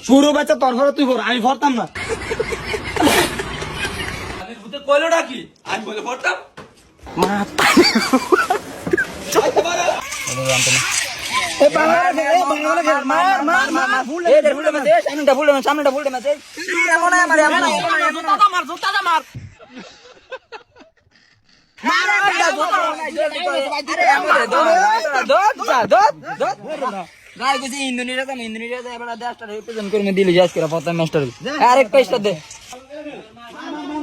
শুরু বাচ্চা তোর ঘরে তুই ভর, আমি ভরতাম না। কইলোটা কি আমি বলে পড়তাম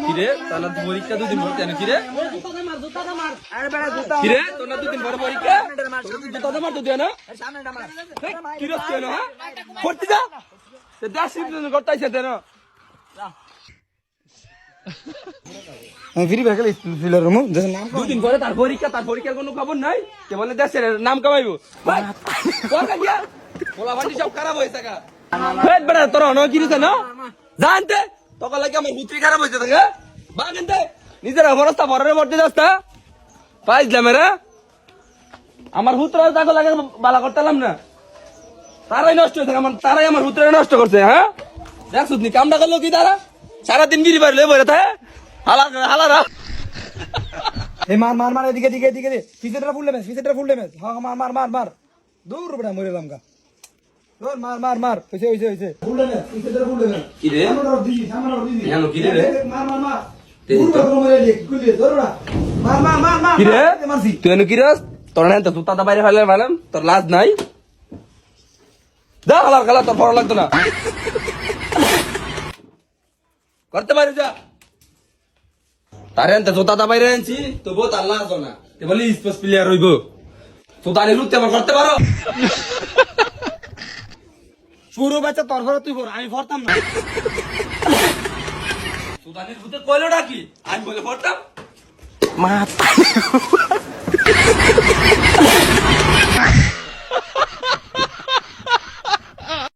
কিরে তাহলে পরীক্ষা দুদিন পর কেন কিরে কিরে তোর না দুদিন পরে পরীক্ষা তোর মার তো না কিরে কেন হ্যাঁ করতে যা দেশ করতে আইছে দেন আমি ফিরি বের গেলে ফিলার রুম নাম দুদিন পরে তার পরীক্ষার কোনো খবর নাই কে বলে দেশের নাম কামাইবো বলা ভান্ডি সব খারাপ হয়েছে গা বেটা তোর অন কিরিছে না জানতে তোকে লাগে আমার হুত্রি খারাপ হয়েছে থাকে বা কিনতে নিজের অবস্থা বরের মধ্যে যাস্তা পাইছিলাম এরা আমার হুত্রা তাকে লাগে বালা করতাম না তারাই নষ্ট হয়েছে তারাই আমার হুত্রা নষ্ট করছে হ্যাঁ দেখছ নি কামটা করলো কি তারা সারাদিন গিরি পারলে বলে থাকে হালারা এই মার এদিকে এদিকে এদিকে ফিসেটটা ফুল ড্যামেজ হ্যাঁ মার মার মার মার দূর বড়া মরে লামকা দূর মার হইছে ফুল ড্যামেজ ফিসেটটা ফুল ড্যামেজ কি রে আমরা দিছি জানো কি রে মার পুরো মরে লে গুলি দৌড়া মার কি রে মারছি তুই এনে কি রে তোর না তো তুতা বাইরে ফেলে ফেলাম তোর লাজ নাই যা হালার খেলা তোর বড় লাগতো না করতে পারি যা তারে আনতে জোতা বাইরে আনছি তো বহুত আল্লাহ আছো না তে বলি স্পোর্টস প্লেয়ার হইব তো তারে লুটতে আবার করতে পারো শুরু বাচ্চা তোর ঘরে তুই ভর, আমি ভরতাম না। সুদানের ভূতে কইলোটা কি আমি বলে পড়তাম মা